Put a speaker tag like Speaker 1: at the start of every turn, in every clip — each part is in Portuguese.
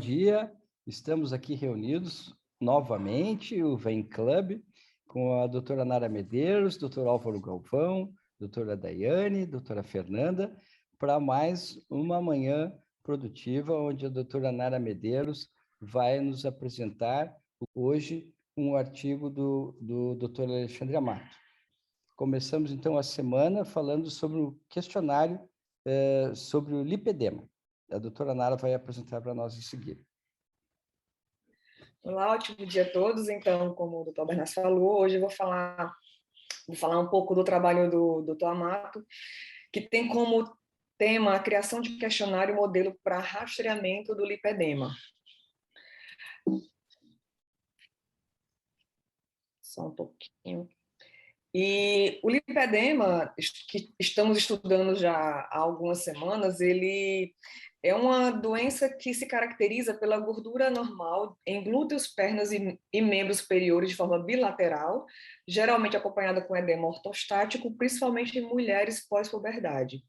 Speaker 1: dia. Estamos aqui reunidos novamente, o VEM Club, com a doutora Nara Medeiros, doutor Álvaro Galvão, doutora Daiane, doutora Fernanda, para mais uma manhã produtiva, onde a doutora Nara Medeiros vai nos apresentar hoje um artigo do doutor Alexandre Amato. Começamos, então, a semana falando sobre o questionário sobre o lipedema. A doutora Nara vai apresentar para nós em seguida.
Speaker 2: Olá, ótimo dia a todos. Então, como o doutor Bernas falou, hoje eu vou falar um pouco do trabalho do doutor Amato, que tem como tema a criação de questionário modelo para rastreamento do lipedema. Só um pouquinho. E o lipedema, que estamos estudando já há algumas semanas, ele é uma doença que se caracteriza pela gordura normal em glúteos, pernas e membros superiores de forma bilateral, geralmente acompanhada com edema ortostático, principalmente em mulheres pós-puberdade.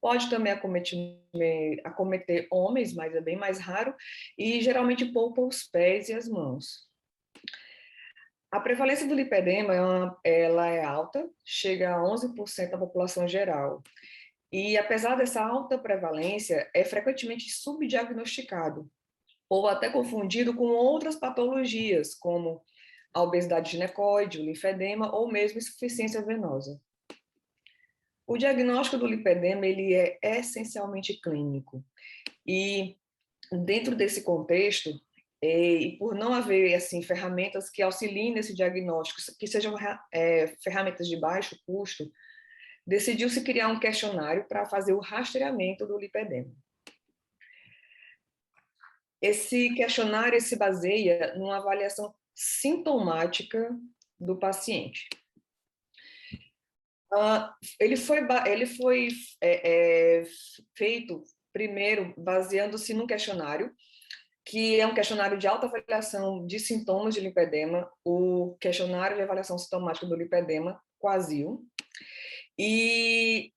Speaker 2: Pode também acometer homens, mas é bem mais raro, e geralmente poupa os pés e as mãos. A prevalência do lipedema ela é alta, chega a 11% da população geral. E, apesar dessa alta prevalência, é frequentemente subdiagnosticado ou até confundido com outras patologias, como a obesidade ginecoide, o linfedema ou mesmo insuficiência venosa. O diagnóstico do lipedema ele é essencialmente clínico. E, dentro desse contexto, e por não haver assim ferramentas que auxiliem nesse diagnóstico, que sejam ferramentas de baixo custo, decidiu-se criar um questionário para fazer o rastreamento do lipedema. Esse questionário se baseia numa avaliação sintomática do paciente. Ele foi feito primeiro baseando-se num questionário que é um questionário de autoavaliação de sintomas de lipedema, o questionário de avaliação sintomática do lipedema, QASIL. E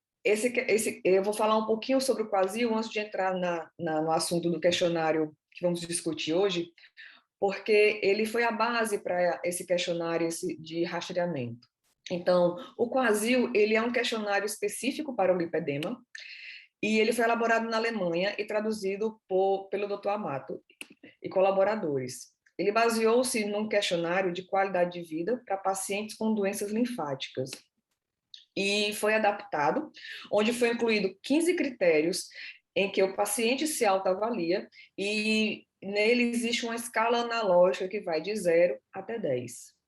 Speaker 2: eu vou falar um pouquinho sobre o QASIL antes de entrar no assunto do questionário que vamos discutir hoje, porque ele foi a base para esse questionário de rastreamento. Então, o QASIL ele é um questionário específico para o lipedema, e ele foi elaborado na Alemanha e traduzido pelo Dr. Amato e colaboradores. Ele baseou-se num questionário de qualidade de vida para pacientes com doenças linfáticas e foi adaptado, onde foi incluído 15 critérios em que o paciente se autoavalia e nele existe uma escala analógica que vai de 0 até 10.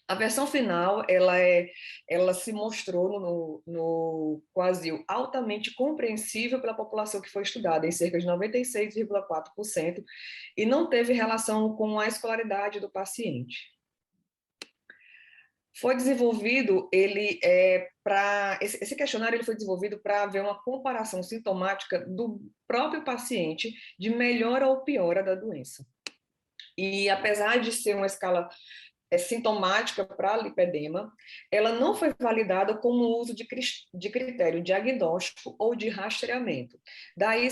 Speaker 2: A versão final, ela se mostrou no QASIL altamente compreensível pela população que foi estudada, em cerca de 96,4%, e não teve relação com a escolaridade do paciente. Foi desenvolvido, esse questionário ele foi desenvolvido para haver uma comparação sintomática do próprio paciente de melhora ou piora da doença. E apesar de ser uma escala sintomática para lipedema, ela não foi validada como uso de critério diagnóstico ou de rastreamento. Daí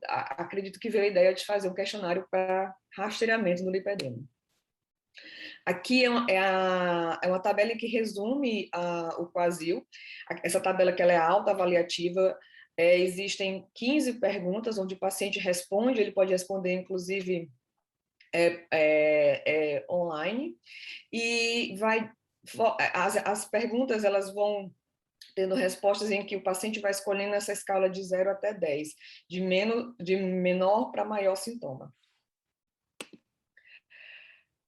Speaker 2: acredito que veio a ideia de fazer um questionário para rastreamento do lipedema. Aqui é uma tabela que resume o QASIL. Essa tabela que ela é autoavaliativa, existem 15 perguntas onde o paciente responde, ele pode responder inclusive online, e as perguntas elas vão tendo respostas em que o paciente vai escolhendo essa escala de 0 até 10, de menor para maior sintoma.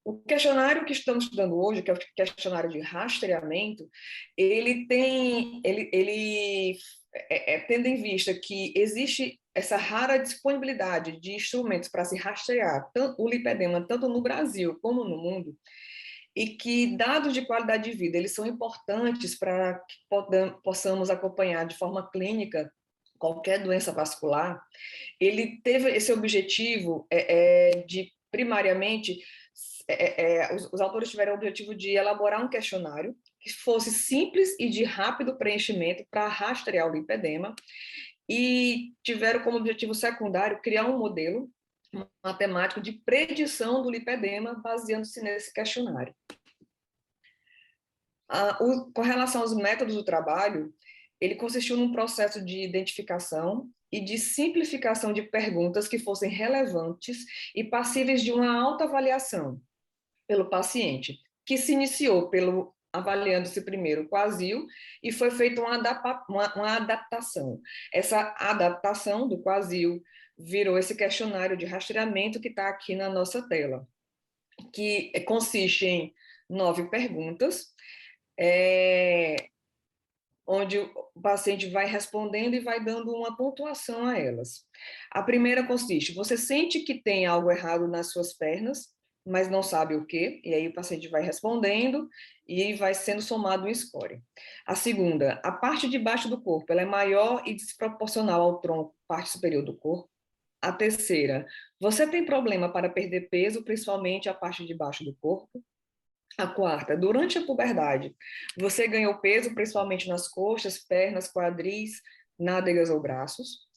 Speaker 2: O questionário que estamos estudando hoje, que é o questionário de rastreamento, ele tendo em vista que existe essa rara disponibilidade de instrumentos para se rastrear o lipedema tanto no Brasil como no mundo, e que dados de qualidade de vida eles são importantes para que possamos acompanhar de forma clínica qualquer doença vascular. Ele teve esse objetivo de, primariamente, os autores tiveram o objetivo de elaborar um questionário que fosse simples e de rápido preenchimento para rastrear o lipedema, e tiveram como objetivo secundário criar um modelo matemático de predição do lipedema, baseando-se nesse questionário. Com relação aos métodos do trabalho, ele consistiu num processo de identificação e de simplificação de perguntas que fossem relevantes e passíveis de uma autoavaliação pelo paciente, que se iniciou avaliando-se primeiro o quasil e foi feita uma adaptação. Essa adaptação do quasil virou esse questionário de rastreamento que está aqui na nossa tela, que consiste em 9 perguntas, onde o paciente vai respondendo e vai dando uma pontuação a elas. A primeira consiste: você sente que tem algo errado nas suas pernas, mas não sabe o quê? E aí o paciente vai respondendo e vai sendo somado um score. A segunda: a parte de baixo do corpo, ela é maior e desproporcional ao tronco, parte superior do corpo. A terceira: você tem problema para perder peso, principalmente a parte de baixo do corpo. A quarta: durante a puberdade, você ganhou peso principalmente nas coxas, pernas, quadris, nádegas ou braços.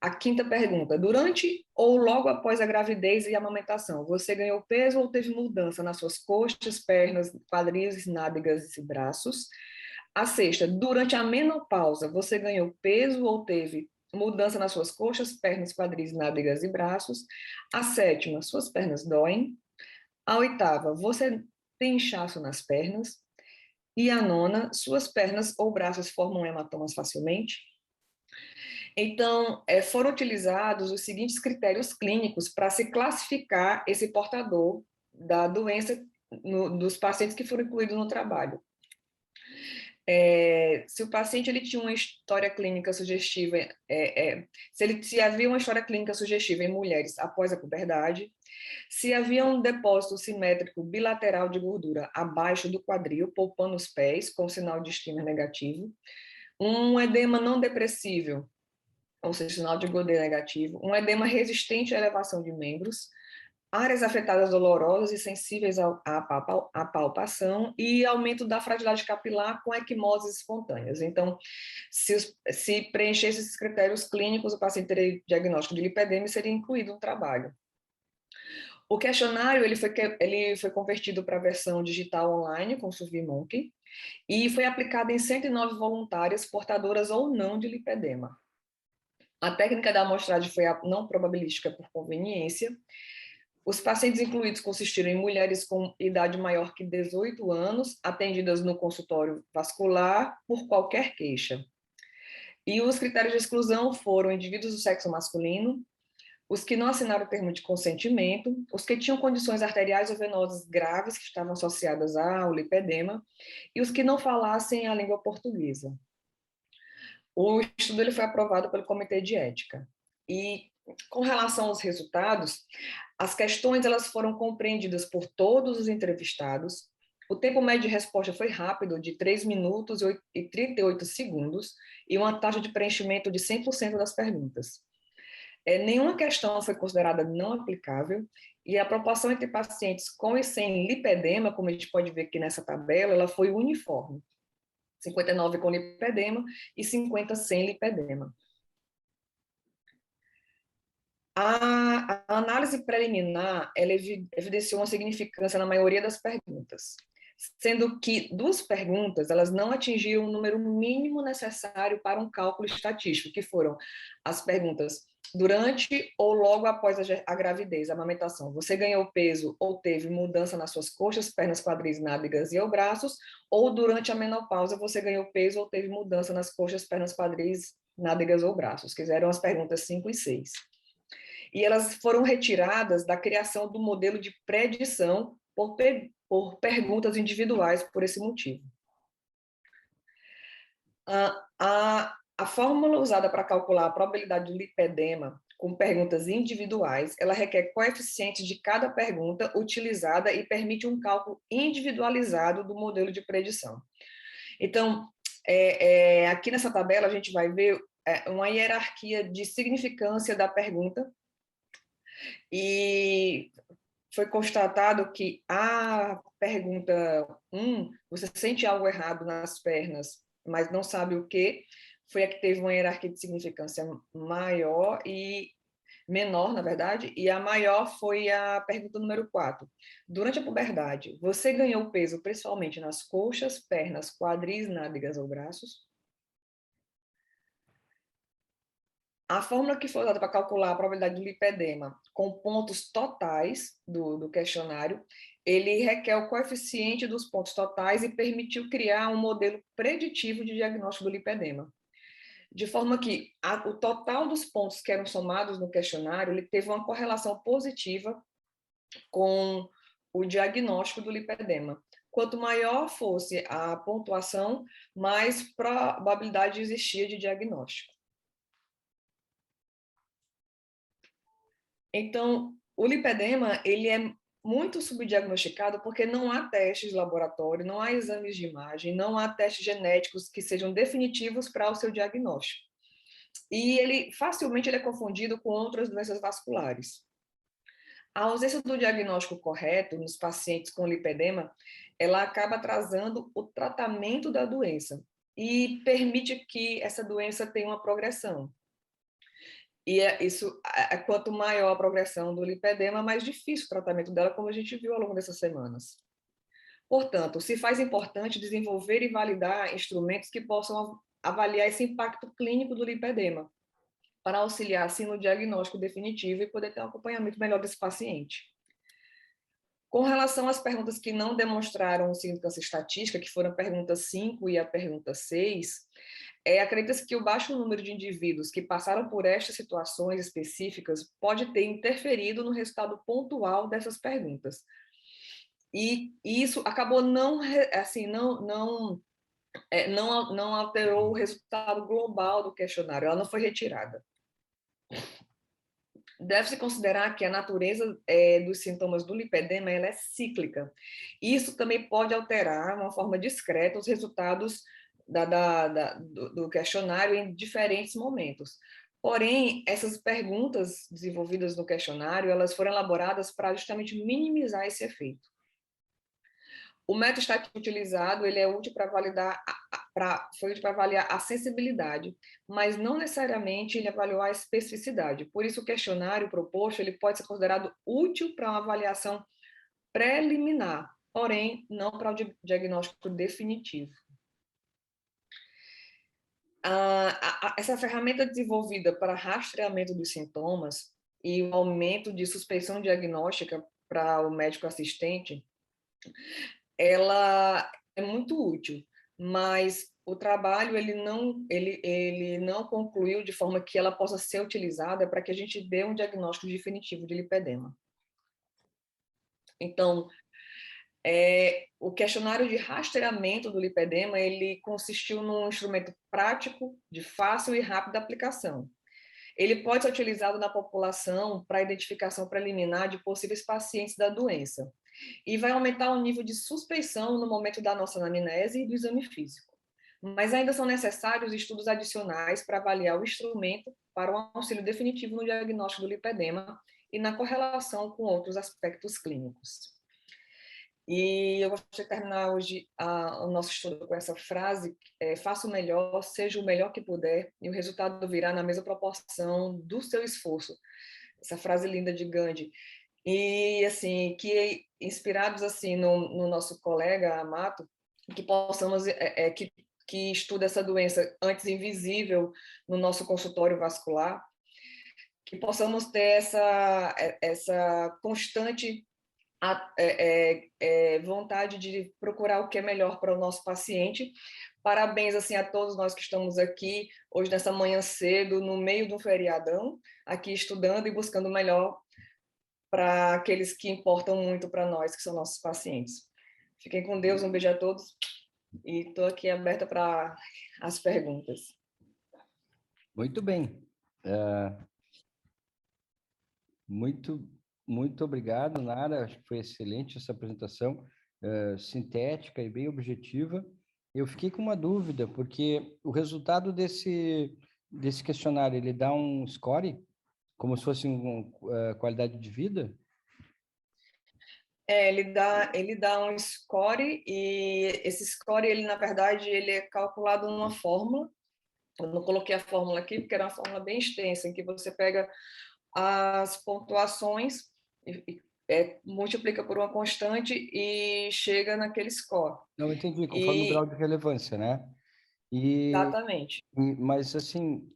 Speaker 2: A quinta pergunta: durante ou logo após a gravidez e a amamentação, você ganhou peso ou teve mudança nas suas coxas, pernas, quadris, nádegas e braços? A sexta: durante a menopausa, você ganhou peso ou teve mudança nas suas coxas, pernas, quadris, nádegas e braços? A sétima: suas pernas doem? A oitava: você tem inchaço nas pernas? E a nona: suas pernas ou braços formam hematomas facilmente? Então, foram utilizados os seguintes critérios clínicos para se classificar esse portador da doença dos pacientes que foram incluídos no trabalho. Se o paciente ele tinha uma história clínica sugestiva, se havia uma história clínica sugestiva em mulheres após a puberdade, se havia um depósito simétrico bilateral de gordura abaixo do quadril, poupando os pés, com sinal de Skinner negativo, um edema não depressível, ou seja, sinal de Godet negativo, um edema resistente à elevação de membros, áreas afetadas dolorosas e sensíveis à palpação e aumento da fragilidade capilar com equimoses espontâneas. Então, se preenchesse esses critérios clínicos, o paciente teria diagnóstico de lipedema e seria incluído no trabalho. O questionário ele foi convertido para a versão digital online com SurveyMonkey e foi aplicado em 109 voluntárias portadoras ou não de lipedema. A técnica da amostragem foi a não probabilística por conveniência. Os pacientes incluídos consistiram em mulheres com idade maior que 18 anos, atendidas no consultório vascular por qualquer queixa. E os critérios de exclusão foram indivíduos do sexo masculino, os que não assinaram o termo de consentimento, os que tinham condições arteriais ou venosas graves que estavam associadas ao lipedema e os que não falassem a língua portuguesa. O estudo ele foi aprovado pelo Comitê de Ética. E, com relação aos resultados, as questões elas foram compreendidas por todos os entrevistados. O tempo médio de resposta foi rápido, de 3 minutos e 38 segundos, e uma taxa de preenchimento de 100% das perguntas. Nenhuma questão foi considerada não aplicável, e a proporção entre pacientes com e sem lipedema, como a gente pode ver aqui nessa tabela, ela foi uniforme. 59 com lipedema e 50 sem lipedema. A análise preliminar ela evidenciou uma significância na maioria das perguntas, sendo que 2 perguntas elas não atingiram o número mínimo necessário para um cálculo estatístico, que foram as perguntas durante ou logo após a gravidez, a amamentação. Você ganhou peso ou teve mudança nas suas coxas, pernas, quadris, nádegas e braços, ou durante a menopausa você ganhou peso ou teve mudança nas coxas, pernas, quadris, nádegas ou braços, que eram as perguntas 5 e 6. E elas foram retiradas da criação do modelo de predição por perguntas individuais por esse motivo. A fórmula usada para calcular a probabilidade do lipedema com perguntas individuais, ela requer coeficientes de cada pergunta utilizada e permite um cálculo individualizado do modelo de predição. Então, aqui nessa tabela a gente vai ver uma hierarquia de significância da pergunta e foi constatado que a pergunta 1, você sente algo errado nas pernas, mas não sabe o que, foi a que teve uma hierarquia de significância maior e menor, na verdade, e a maior foi a pergunta número 4. Durante a puberdade, você ganhou peso principalmente nas coxas, pernas, quadris, nádegas ou braços? A fórmula que foi usada para calcular a probabilidade do lipedema com pontos totais do questionário, ele requer o coeficiente dos pontos totais e permitiu criar um modelo preditivo de diagnóstico do lipedema. De forma que o total dos pontos que eram somados no questionário, ele teve uma correlação positiva com o diagnóstico do lipedema. Quanto maior fosse a pontuação, mais probabilidade existia de diagnóstico. Então, o lipedema, ele é muito subdiagnosticado porque não há testes de laboratório, não há exames de imagem, não há testes genéticos que sejam definitivos para o seu diagnóstico. E ele facilmente ele é confundido com outras doenças vasculares. A ausência do diagnóstico correto nos pacientes com lipedema, ela acaba atrasando o tratamento da doença e permite que essa doença tenha uma progressão. E quanto maior a progressão do lipedema, mais difícil o tratamento dela, como a gente viu ao longo dessas semanas. Portanto, se faz importante desenvolver e validar instrumentos que possam avaliar esse impacto clínico do lipedema, para auxiliar, assim, no diagnóstico definitivo e poder ter um acompanhamento melhor desse paciente. Com relação às perguntas que não demonstraram significância estatística, que foram a pergunta 5 e a pergunta 6, acredita-se que o baixo número de indivíduos que passaram por estas situações específicas pode ter interferido no resultado pontual dessas perguntas. E isso acabou não alterou o resultado global do questionário, ela não foi retirada. Deve-se considerar que a natureza dos sintomas do lipedema ela é cíclica. Isso também pode alterar, de uma forma discreta, os resultados do questionário em diferentes momentos. Porém, essas perguntas desenvolvidas no questionário, elas foram elaboradas para justamente minimizar esse efeito. O método estatístico utilizado ele é útil para validar, foi útil para avaliar a sensibilidade, mas não necessariamente ele avaliou a especificidade. Por isso, o questionário proposto ele pode ser considerado útil para uma avaliação preliminar, porém não para o diagnóstico definitivo. Essa ferramenta desenvolvida para rastreamento dos sintomas e o aumento de suspeição diagnóstica para o médico assistente, ela é muito útil, mas o trabalho ele não concluiu de forma que ela possa ser utilizada para que a gente dê um diagnóstico definitivo de lipedema. Então, o questionário de rastreamento do lipedema ele consistiu num instrumento prático, de fácil e rápida aplicação. Ele pode ser utilizado na população para identificação preliminar de possíveis pacientes da doença e vai aumentar o nível de suspeição no momento da nossa anamnese e do exame físico. Mas ainda são necessários estudos adicionais para avaliar o instrumento para um auxílio definitivo no diagnóstico do lipedema e na correlação com outros aspectos clínicos. E eu gostaria de terminar hoje o nosso estudo com essa frase: faça o melhor, seja o melhor que puder, e o resultado virá na mesma proporção do seu esforço. Essa frase linda de Gandhi. E, assim, que inspirados, assim, no nosso colega Amato, que possamos, que estuda essa doença antes invisível no nosso consultório vascular, que possamos ter essa constante vontade de procurar o que é melhor para o nosso paciente. Parabéns assim a todos nós que estamos aqui hoje nessa manhã cedo, no meio de um feriadão, aqui estudando e buscando o melhor para aqueles que importam muito para nós, que são nossos pacientes. Fiquem com Deus, um beijo a todos e estou aqui aberta para as perguntas.
Speaker 1: Muito bem. Muito obrigado, Nara. Acho que foi excelente essa apresentação, sintética e bem objetiva. Eu fiquei com uma dúvida, porque o resultado desse questionário, ele dá um score, como se fosse uma qualidade de vida?
Speaker 2: Ele dá um score, e esse score, ele, na verdade, ele é calculado numa fórmula. Eu não coloquei a fórmula aqui, porque era uma fórmula bem extensa, em que você pega as pontuações, multiplica por uma constante e chega naquele score.
Speaker 1: Não entendi, conforme o grau de relevância, né? E,
Speaker 2: Exatamente.
Speaker 1: mas, assim,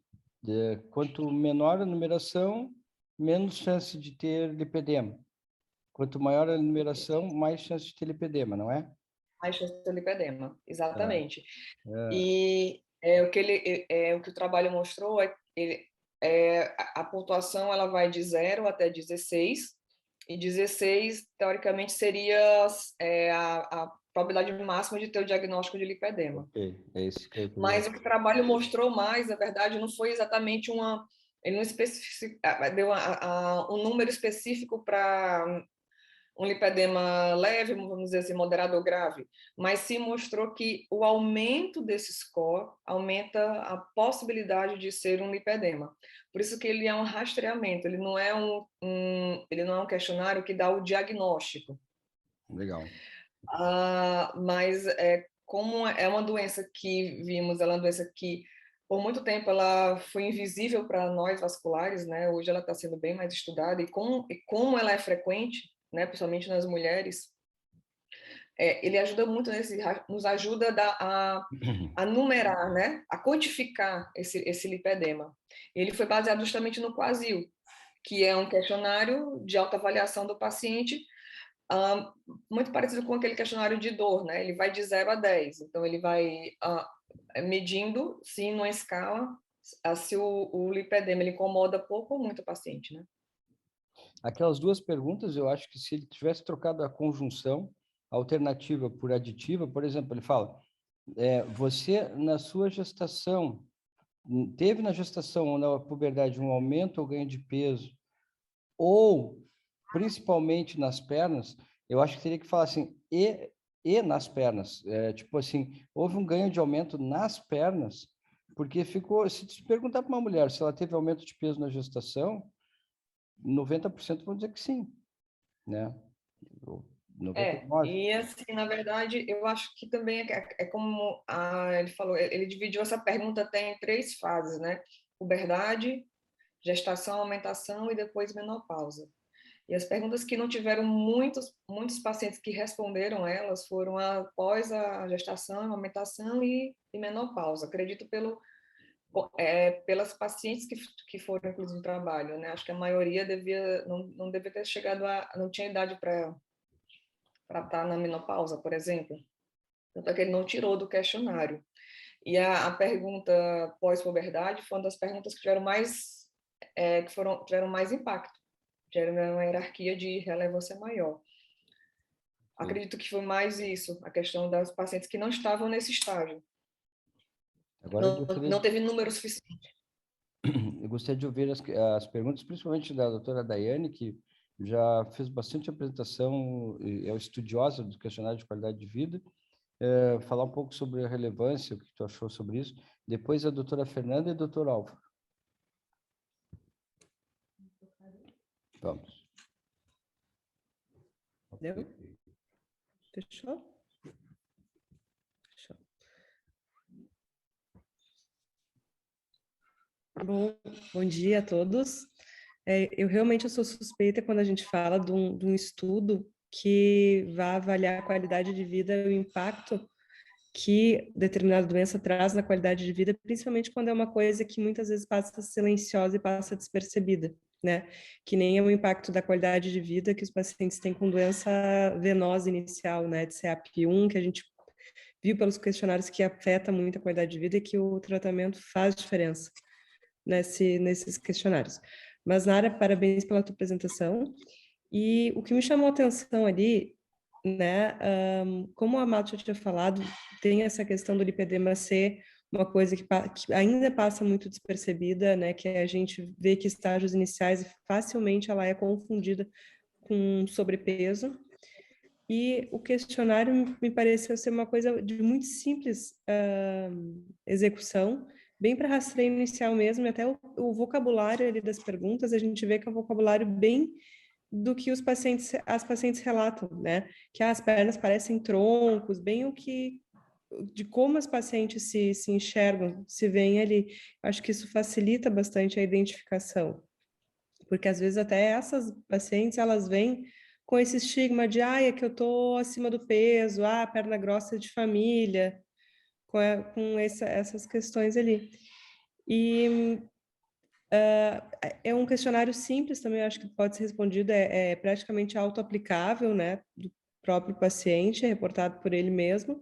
Speaker 1: quanto menor a numeração, menos chance de ter lipedema. Quanto maior a numeração, mais chance de ter lipedema, não é?
Speaker 2: Mais chance de ter lipedema,
Speaker 1: Tá.
Speaker 2: exatamente.
Speaker 1: É.
Speaker 2: E o que o trabalho mostrou a pontuação ela vai de 0 até 16, e 16, teoricamente, seria a probabilidade máxima de ter o diagnóstico de lipedema.
Speaker 1: Ok, é isso que eu queria.
Speaker 2: Mas o que o trabalho mostrou mais, na verdade, não foi exatamente ele não deu um número específico para um lipedema leve, vamos dizer assim, moderado ou grave, mas sim mostrou que o aumento desse score aumenta a possibilidade de ser um lipedema. Por isso que ele é um rastreamento, ele não é ele não é um questionário que dá o diagnóstico.
Speaker 1: Legal.
Speaker 2: Mas como é uma doença que vimos, ela é uma doença que por muito tempo ela foi invisível para nós vasculares, né? Hoje ela está sendo bem mais estudada, e como ela é frequente, né, principalmente nas mulheres, ele ajuda muito nos ajuda a numerar, né, a quantificar esse lipedema. Ele foi baseado justamente no QASIL, que é um questionário de autoavaliação do paciente, muito parecido com aquele questionário de dor, né? Ele vai de 0 a 10, então ele vai medindo, sim, numa escala, se o lipedema ele incomoda pouco ou muito o paciente, né?
Speaker 1: Aquelas duas perguntas, eu acho que se ele tivesse trocado a conjunção alternativa por aditiva, por exemplo, ele fala, você na sua gestação, teve na gestação ou na puberdade um aumento ou ganho de peso, ou principalmente nas pernas, eu acho que teria que falar assim, e nas pernas, tipo assim, houve um ganho de aumento nas pernas, porque ficou, se te perguntar para uma mulher se ela teve aumento de peso na gestação, 90% vão dizer que sim, né? 99%.
Speaker 2: E assim, na verdade, eu acho que também é como ele falou, ele dividiu essa pergunta até em 3 fases, né? Puberdade, gestação, amamentação e depois menopausa. E as perguntas que não tiveram muitos pacientes que responderam elas foram após a gestação, amamentação e menopausa. Acredito pelas pacientes que foram incluídas no trabalho, né? Acho que a maioria não devia ter chegado não tinha idade para estar na menopausa, por exemplo. Tanto é que ele não tirou do questionário. E a pergunta pós-puberdade foi uma das perguntas que tiveram mais impacto, tiveram uma hierarquia de relevância maior. Acredito que foi mais isso, a questão das pacientes que não estavam nesse estágio.
Speaker 1: Agora
Speaker 2: Não teve número suficiente.
Speaker 1: eu gostaria de ouvir as perguntas, principalmente da doutora Daiane, que já fez bastante apresentação, é estudiosa do questionário de qualidade de vida, falar um pouco sobre a relevância, o que tu achou sobre isso. Depois a doutora Fernanda e o doutor Álvaro. Vamos.
Speaker 3: Deu? Fechou? Fechou. Bom dia a todos. Eu realmente sou suspeita quando a gente fala de um estudo que vai avaliar a qualidade de vida e o impacto que determinada doença traz na qualidade de vida, principalmente quando é uma coisa que muitas vezes passa silenciosa e passa despercebida, né? Que nem é o impacto da qualidade de vida que os pacientes têm com doença venosa inicial, né? De CAP1, que a gente viu pelos questionários que afeta muito a qualidade de vida e que o tratamento faz diferença nesses questionários. Mas, Nara, parabéns pela tua apresentação. E o que me chamou a atenção ali, né, como a Amato já tinha falado, tem essa questão do lipedema ser uma coisa que ainda passa muito despercebida, né, que a gente vê que estágios iniciais facilmente ela é confundida com sobrepeso. E o questionário me pareceu ser uma coisa de muito simples execução, bem para rastreio inicial mesmo, e até o vocabulário ali das perguntas, a gente vê que é um vocabulário bem do que as pacientes relatam, né? Que as pernas parecem troncos, bem de como as pacientes se enxergam, se veem ali. Acho que isso facilita bastante a identificação. porque às vezes até essas pacientes, elas vêm com esse estigma de, é que eu tô acima do peso, perna grossa de família, com essas questões ali. E é um questionário simples também, acho que pode ser respondido, é praticamente auto-aplicável, né, do próprio paciente, é reportado por ele mesmo.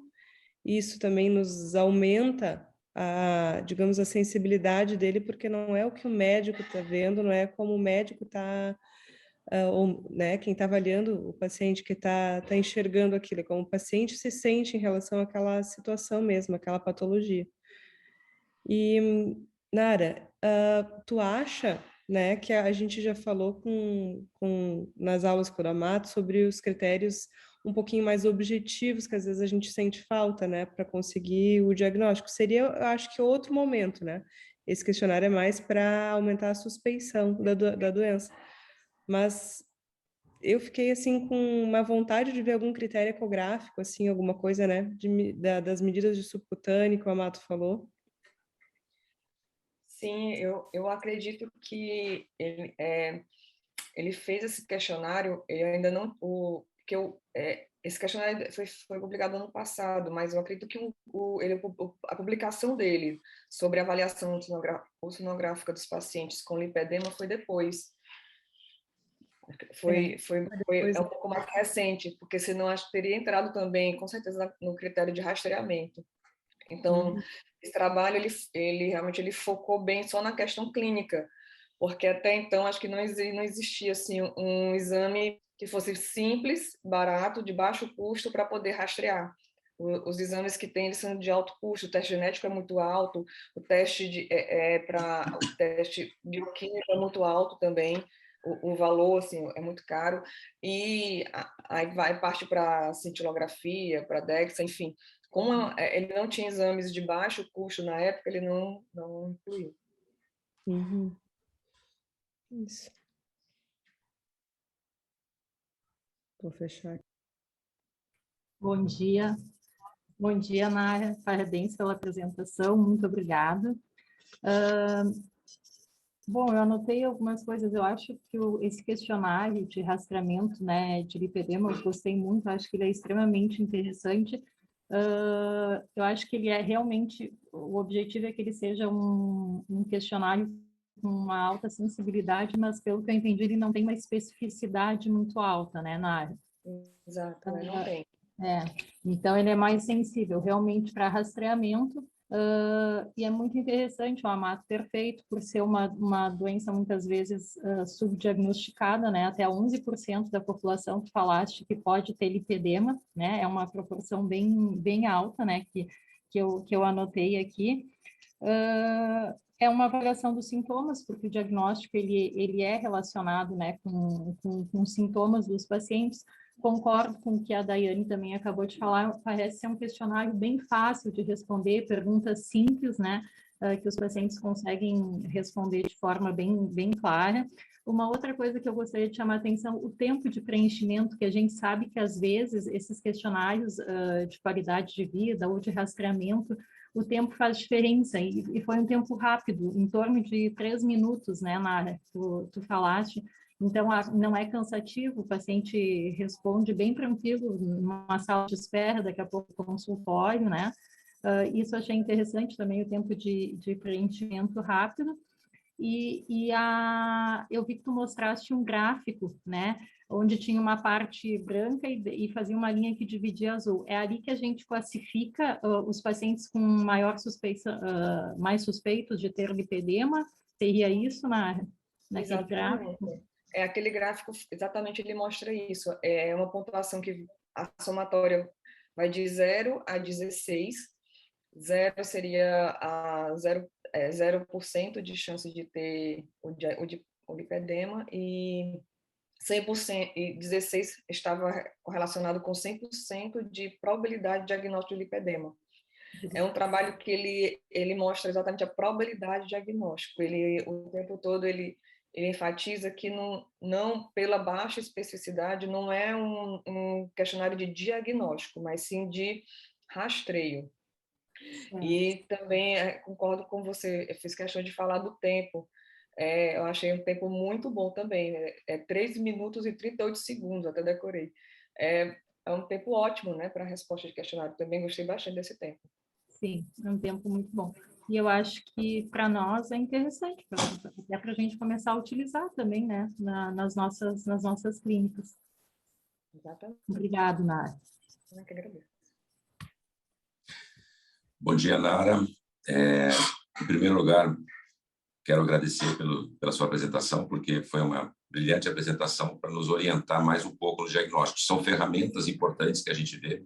Speaker 3: Isso também nos aumenta digamos, a sensibilidade dele, porque não é o que o médico está vendo, não é como o médico está, ou, né, quem está avaliando o paciente que está enxergando aquilo, é como o paciente se sente em relação àquela situação mesmo, àquela patologia. E, Nara, tu acha, né, que a gente já falou nas aulas com o Amato sobre os critérios um pouquinho mais objetivos, que às vezes a gente sente falta, né, para conseguir o diagnóstico. Seria, eu acho que outro momento, né? Esse questionário é mais para aumentar a suspeição da doença. Mas eu fiquei, assim, com uma vontade de ver algum critério ecográfico, assim, alguma coisa, né, das medidas de subcutâneo que o Amato falou.
Speaker 2: Sim, eu acredito que ele fez esse questionário, eu ainda não, esse questionário foi publicado ano passado, mas eu acredito que a publicação dele sobre a avaliação ultrassonográfica dos pacientes com lipedema foi depois. É um pouco mais recente, porque senão acho que teria entrado também, com certeza, no critério de rastreamento. Então, esse trabalho, ele realmente ele focou bem só na questão clínica, porque até então acho que não existia assim, um exame que fosse simples, barato, de baixo custo para poder rastrear. Os exames que tem eles são de alto custo, o teste genético é muito alto, o teste o teste bioquímico é muito alto também, o valor assim é muito caro, e aí vai parte para cintilografia, para DEXA, enfim. Como ele não tinha exames de baixo custo na época, ele não incluiu.
Speaker 3: Uhum. Isso. Vou fechar.
Speaker 4: Bom dia, Nara. Parabéns pela apresentação, muito obrigada. Bom, eu anotei algumas coisas. Eu acho que esse questionário de rastreamento, né, de lipedema, eu gostei muito. Acho que ele é extremamente interessante. Eu acho que ele é realmente, o objetivo é que ele seja um questionário com uma alta sensibilidade, mas pelo que eu entendi, ele não tem uma especificidade muito alta, né, na área.
Speaker 2: Exato, não tem.
Speaker 4: Então ele é mais sensível realmente para rastreamento, e é muito interessante o Amato ter feito, por ser uma doença muitas vezes subdiagnosticada, né? Até 11% da população que falaste que pode ter lipedema, né? É uma proporção bem alta, né? Que eu anotei aqui. É uma avaliação dos sintomas, porque o diagnóstico ele é relacionado, né, com sintomas dos pacientes. Concordo com o que a Daiane também acabou de falar, parece ser um questionário bem fácil de responder, perguntas simples, né, que os pacientes conseguem responder de forma bem clara. Uma outra coisa que eu gostaria de chamar a atenção, o tempo de preenchimento, que a gente sabe que às vezes esses questionários de qualidade de vida ou de rastreamento, o tempo faz diferença, e foi um tempo rápido, em torno de 3 minutos, né, Nara, tu falaste. Então, não é cansativo, o paciente responde bem tranquilo, numa sala de espera, daqui a pouco consultório, né? Isso eu achei interessante também, o tempo de preenchimento rápido. Eu vi que tu mostraste um gráfico, né? Onde tinha uma parte branca e fazia uma linha que dividia azul. É ali que a gente classifica os pacientes com maior mais suspeitos de ter lipedema? Seria isso naquele gráfico?
Speaker 2: Aquele gráfico, exatamente, ele mostra isso. É uma pontuação que a somatória vai de 0 a 16. 0 seria 0% de chance de ter o lipedema e 100%, e 16 estava correlacionado com 100% de probabilidade de diagnóstico de lipedema. É um trabalho que ele mostra exatamente a probabilidade de diagnóstico. O tempo todo ele enfatiza que não pela baixa especificidade, não é um questionário de diagnóstico, mas sim de rastreio. E também concordo com você, eu fiz questão de falar do tempo. Eu achei um tempo muito bom também. É 3 minutos e 38 segundos, até decorei. É um tempo ótimo, né, para a resposta de questionário. Também gostei bastante desse tempo.
Speaker 4: Sim, é um tempo muito bom. E eu acho que para nós é interessante, até para a gente começar a utilizar também, né, nas nossas clínicas.
Speaker 2: Exatamente.
Speaker 4: Obrigado, Nara.
Speaker 2: Eu que agradeço.
Speaker 5: Bom dia, Nara. Em primeiro lugar, quero agradecer pela sua apresentação, porque foi uma brilhante apresentação para nos orientar mais um pouco no diagnóstico. São ferramentas importantes que a gente vê.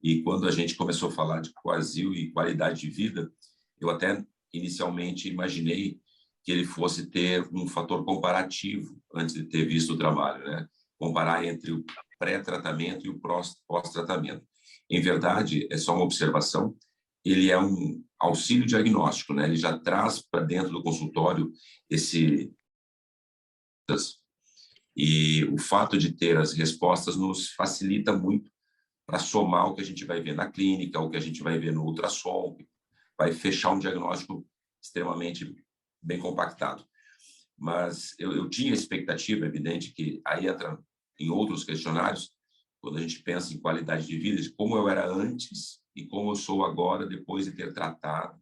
Speaker 5: E quando a gente começou a falar de coazil e qualidade de vida, eu até inicialmente imaginei que ele fosse ter um fator comparativo antes de ter visto o trabalho, né? Comparar entre o pré-tratamento e o pós-tratamento. Em verdade, é só uma observação, ele é um auxílio diagnóstico, né? Ele já traz para dentro do consultório e o fato de ter as respostas nos facilita muito para somar o que a gente vai ver na clínica, o que a gente vai ver no ultrassom, vai fechar um diagnóstico extremamente bem compactado. Mas eu tinha expectativa, evidente, que aí entra em outros questionários, quando a gente pensa em qualidade de vida, de como eu era antes e como eu sou agora, depois de ter tratado,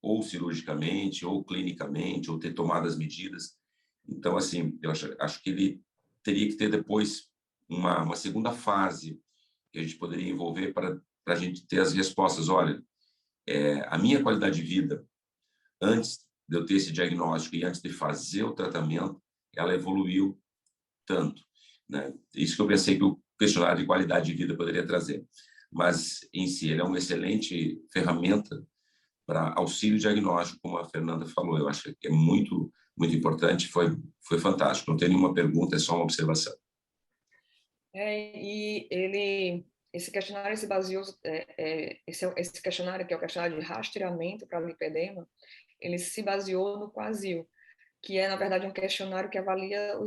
Speaker 5: ou cirurgicamente, ou clinicamente, ou ter tomado as medidas. Então, assim, eu acho que ele teria que ter depois uma segunda fase que a gente poderia envolver para a gente ter as respostas. Olha, a minha qualidade de vida, antes de eu ter esse diagnóstico e antes de fazer o tratamento, ela evoluiu tanto, né? Isso que eu pensei que o questionário de qualidade de vida poderia trazer. Mas, em si, ele é uma excelente ferramenta para auxílio diagnóstico, como a Fernanda falou. Eu acho que é muito, muito importante, foi fantástico. Não tem nenhuma pergunta, é só uma observação.
Speaker 2: Esse questionário se baseou, esse questionário, que é o questionário de rastreamento para lipedema, ele se baseou no Coazil, que é, na verdade, um questionário que avalia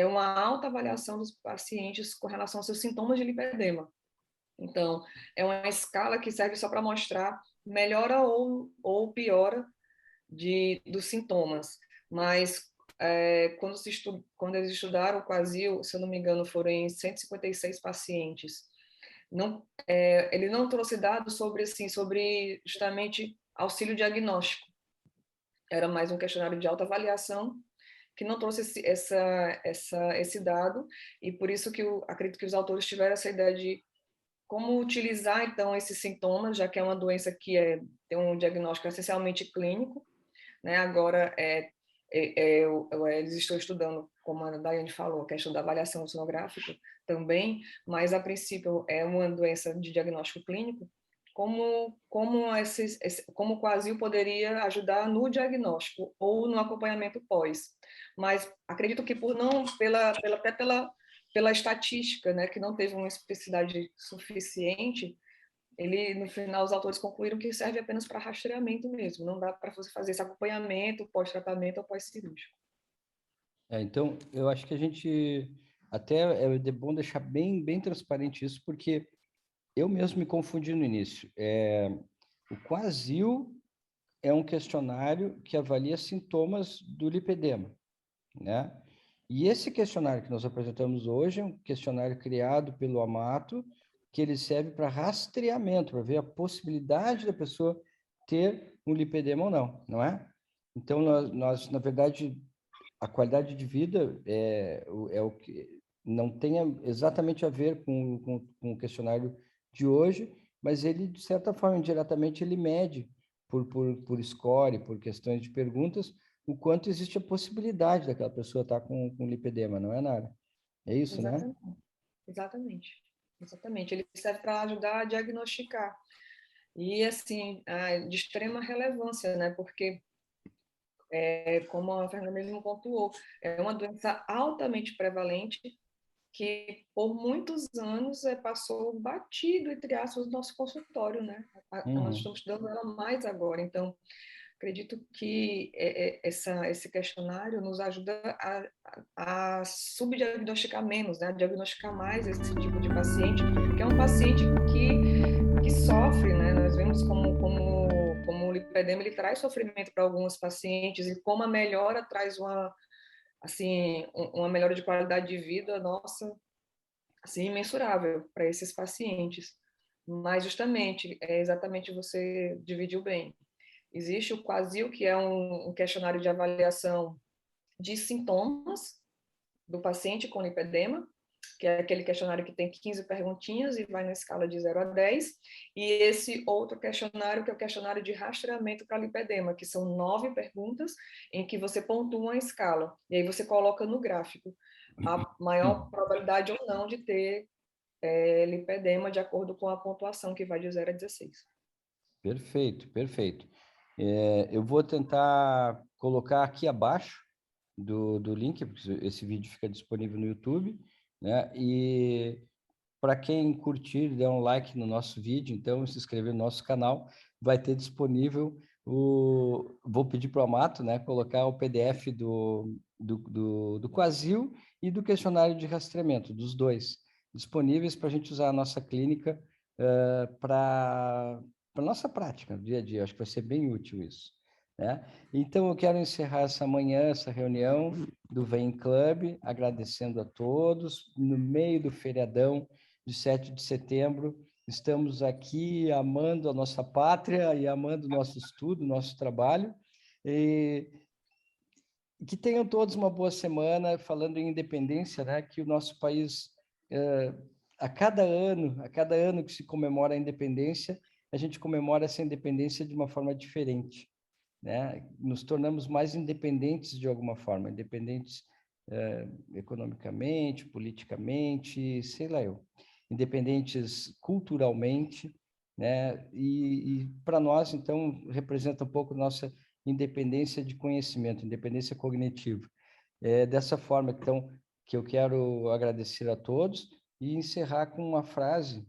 Speaker 2: uma alta avaliação dos pacientes com relação aos seus sintomas de lipedema. Então, é uma escala que serve só para mostrar melhora ou piora dos sintomas. Mas, quando eles estudaram o Coazil, se eu não me engano, foram em 156 pacientes. Ele não trouxe dados sobre justamente auxílio diagnóstico. Era mais um questionário de autoavaliação que não trouxe esse dado, e por isso que eu acredito que os autores tiveram essa ideia de como utilizar, então, esses sintomas, já que é uma doença que tem um diagnóstico essencialmente clínico, né? Agora, eles estão estudando, como a Daiane falou, a questão da avaliação sonográfica também, mas, a princípio, é uma doença de diagnóstico clínico. Como o Coazil poderia ajudar no diagnóstico ou no acompanhamento pós. Mas acredito que pela estatística, né, que não teve uma especificidade suficiente, no final, os autores concluíram que serve apenas para rastreamento mesmo, não dá para você fazer esse acompanhamento pós-tratamento ou pós-cirúrgico.
Speaker 1: Então, eu acho que a gente até é bom deixar bem, bem transparente isso, porque eu mesmo me confundi no início. O Coazil é um questionário que avalia sintomas do lipedema, né? E esse questionário que nós apresentamos hoje é um questionário criado pelo Amato, que ele serve para rastreamento, para ver a possibilidade da pessoa ter um lipedema ou não, não é? Então, nós na verdade, a qualidade de vida é o que não tem exatamente a ver com o questionário de hoje, mas ele, de certa forma, indiretamente, ele mede por score, por questões de perguntas, o quanto existe a possibilidade daquela pessoa estar com lipedema, não é, Nara? É isso,
Speaker 2: Exatamente.
Speaker 1: né?
Speaker 2: Exatamente. Ele serve para ajudar a diagnosticar. E, assim, de extrema relevância, né? Porque, como a Fernanda mesmo pontuou, é uma doença altamente prevalente que, por muitos anos, passou batido, entre aspas, no nosso consultório, né? Nós estamos estudando ela mais agora. Então, acredito que esse questionário nos ajuda a subdiagnosticar menos, né? A diagnosticar mais esse tipo de paciente, que é um paciente que sofre, né? Nós vemos como o lipedema ele traz sofrimento para alguns pacientes e como a melhora traz uma melhora de qualidade de vida, nossa, assim, imensurável para esses pacientes. Mas justamente, exatamente você dividiu bem. Existe o QASIL, que é um questionário de avaliação de sintomas do paciente com lipedema, que é aquele questionário que tem 15 perguntinhas e vai na escala de 0 a 10, e esse outro questionário, que é o questionário de rastreamento para lipedema, que são 9 perguntas em que você pontua a escala, e aí você coloca no gráfico a maior probabilidade ou não de ter lipedema de acordo com a pontuação, que vai de 0 a 16.
Speaker 1: Perfeito, perfeito. Eu vou tentar colocar aqui abaixo do link, porque esse vídeo fica disponível no YouTube, né? E para quem curtir, der um like no nosso vídeo, então se inscrever no nosso canal, vai ter disponível vou pedir para o Amato, né, colocar o PDF do QASIL e do questionário de rastreamento, dos dois, disponíveis para a gente usar a nossa clínica para a nossa prática, no dia a dia. Acho que vai ser bem útil isso, né? Então, eu quero encerrar essa manhã, essa reunião do Vem Club, agradecendo a todos, no meio do feriadão de 7 de setembro, estamos aqui amando a nossa pátria e amando o nosso estudo, nosso trabalho, e que tenham todos uma boa semana. Falando em independência, né, que o nosso país, a cada ano que se comemora a independência, a gente comemora essa independência de uma forma diferente, né? Nos tornamos mais independentes de alguma forma, independentes economicamente, politicamente, sei lá eu, independentes culturalmente, né? E para nós, então, representa um pouco nossa independência de conhecimento, independência cognitiva. É dessa forma, então, que eu quero agradecer a todos e encerrar com uma frase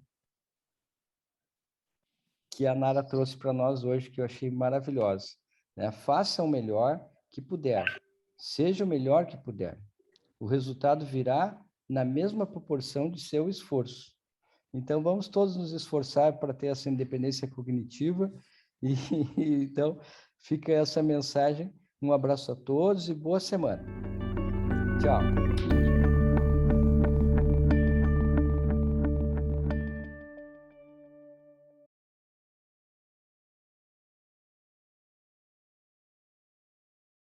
Speaker 1: que a Nara trouxe para nós hoje, que eu achei maravilhosa, né? Faça o melhor que puder, seja o melhor que puder. O resultado virá na mesma proporção de seu esforço. Então, vamos todos nos esforçar para ter essa independência cognitiva. E então, fica essa mensagem. Um abraço a todos e boa semana. Tchau.